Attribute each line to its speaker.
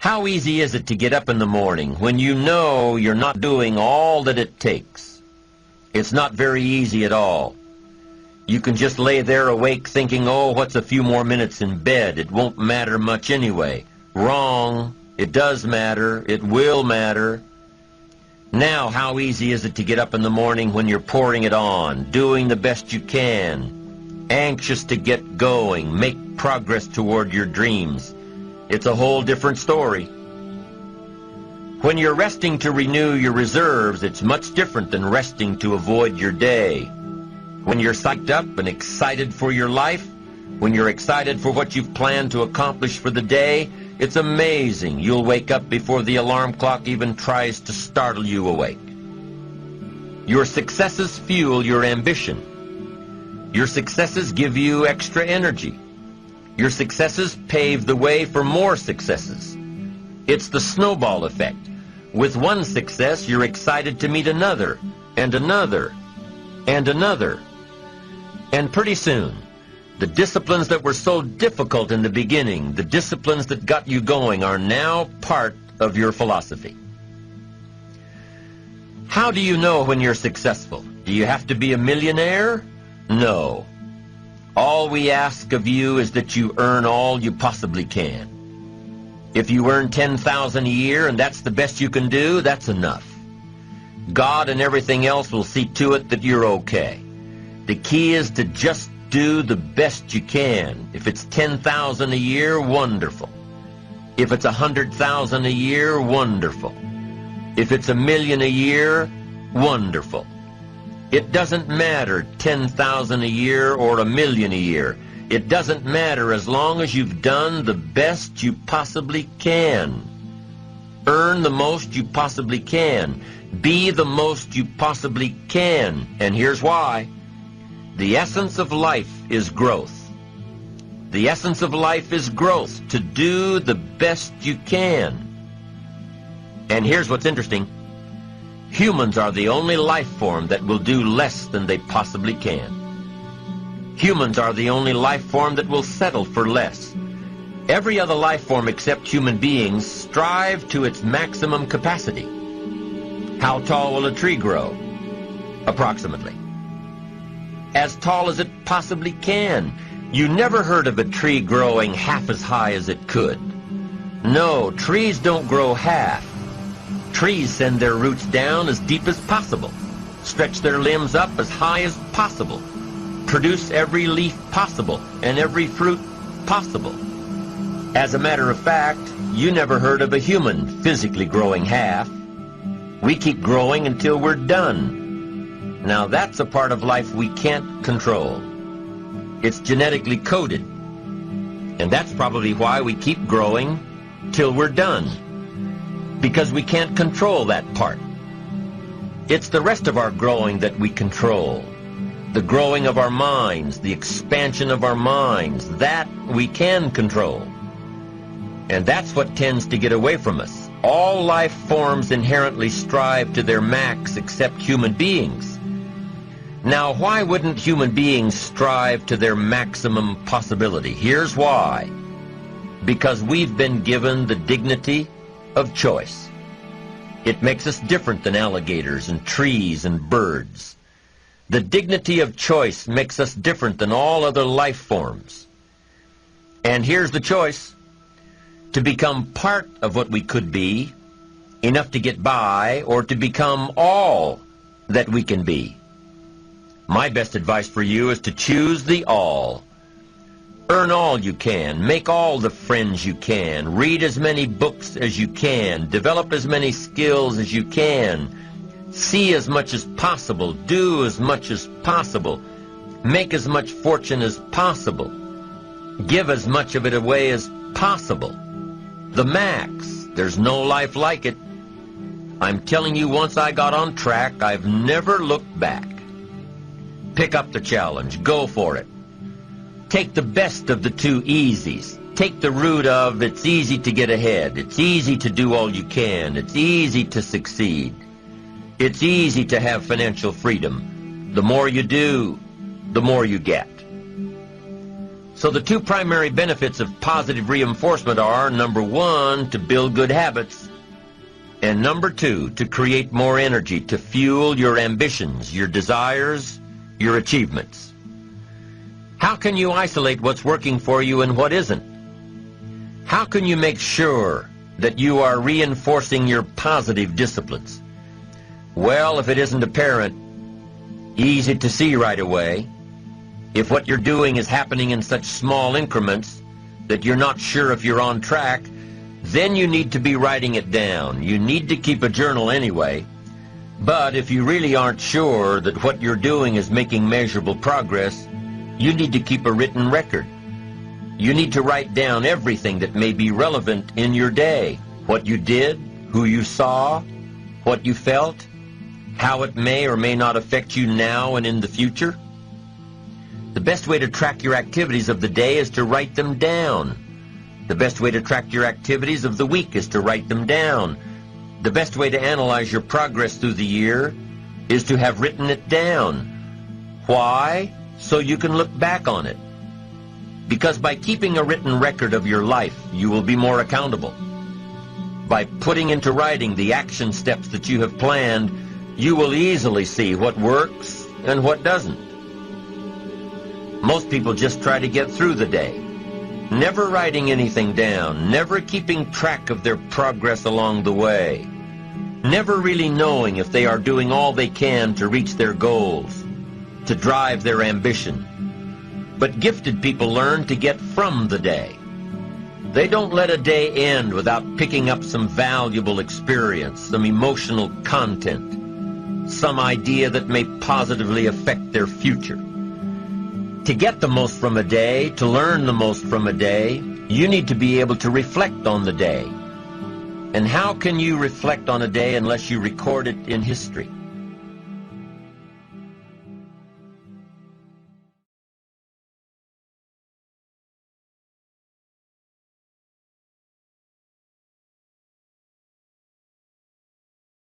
Speaker 1: How easy is it to get up in the morning when you know you're not doing all that it takes? It's not very easy at all. You can just lay there awake thinking, oh, what's a few more minutes in bed? It won't matter much anyway. Wrong. It does matter. It will matter. Now, how easy is it to get up in the morning when you're pouring it on, doing the best you can, anxious to get going, make progress toward your dreams? It's a whole different story. When you're resting to renew your reserves, it's much different than resting to avoid your day. When you're psyched up and excited for your life, when you're excited for what you've planned to accomplish for the day, it's amazing you'll wake up before the alarm clock even tries to startle you awake. Your successes fuel your ambition. Your successes give you extra energy. Your successes pave the way for more successes. It's the snowball effect. With one success, you're excited to meet another, and another, and another. And pretty soon, the disciplines that were so difficult in the beginning, the disciplines that got you going, are now part of your philosophy. How do you know when you're successful? Do you have to be a millionaire? No. All we ask of you is that you earn all you possibly can. If you earn $10,000 a year and that's the best you can do, that's enough. God and everything else will see to it that you're okay. The key is to just do the best you can. If it's $10,000 a year, wonderful. If it's $100,000 a year, wonderful. If it's $1 million a year, wonderful. It doesn't matter $10,000 a year or $1 million a year. It doesn't matter as long as you've done the best you possibly can. Earn the most you possibly can. Be the most you possibly can. And here's why. The essence of life is growth. The essence of life is growth, to do the best you can. And here's what's interesting. Humans are the only life form that will do less than they possibly can. Humans are the only life form that will settle for less. Every other life form except human beings strive to its maximum capacity. How tall will a tree grow? Approximately. As tall as it possibly can. You never heard of a tree growing half as high as it could. No, trees don't grow half. Trees send their roots down as deep as possible, stretch their limbs up as high as possible, produce every leaf possible and every fruit possible. As a matter of fact, you never heard of a human physically growing half. We keep growing until we're done. Now that's a part of life we can't control. It's genetically coded. And that's probably why we keep growing till we're done. Because we can't control that part. It's the rest of our growing that we control. The growing of our minds, the expansion of our minds, that we can control. And that's what tends to get away from us. All life forms inherently strive to their max except human beings. Now, why wouldn't human beings strive to their maximum possibility? Here's why. Because we've been given the dignity of choice. It makes us different than alligators and trees and birds. The dignity of choice makes us different than all other life forms. And here's the choice. To become part of what we could be, enough to get by, or to become all that we can be. My best advice for you is to choose the all. Earn all you can, make all the friends you can, read as many books as you can, develop as many skills as you can, see as much as possible, do as much as possible, make as much fortune as possible, give as much of it away as possible. The max. There's no life like it. I'm telling you, once I got on track, I've never looked back. Pick up the challenge. Go for it. Take the best of the two easies. Take the route of it's easy to get ahead. It's easy to do all you can. It's easy to succeed. It's easy to have financial freedom. The more you do, the more you get. So the two primary benefits of positive reinforcement are, number one, to build good habits, and number two, to create more energy to fuel your ambitions, your desires, your achievements. How can you isolate what's working for you and what isn't? How can you make sure that you are reinforcing your positive disciplines? Well, if it isn't apparent, easy to see right away, if what you're doing is happening in such small increments that you're not sure if you're on track, then you need to be writing it down. You need to keep a journal anyway. But if you really aren't sure that what you're doing is making measurable progress, you need to keep a written record. You need to write down everything that may be relevant in your day. What you did, who you saw, what you felt, how it may or may not affect you now and in the future. The best way to track your activities of the day is to write them down. The best way to track your activities of the week is to write them down. The best way to analyze your progress through the year is to have written it down. Why? So you can look back on it. Because by keeping a written record of your life, you will be more accountable. By putting into writing the action steps that you have planned, you will easily see what works and what doesn't. Most people just try to get through the day, never writing anything down, never keeping track of their progress along the way, never really knowing if they are doing all they can to reach their goals, to drive their ambition. But gifted people learn to get from the day. They don't let a day end without picking up some valuable experience, some emotional content, some idea that may positively affect their future. To get the most from a day, to learn the most from a day, you need to be able to reflect on the day. And how can you reflect on a day unless you record it in history?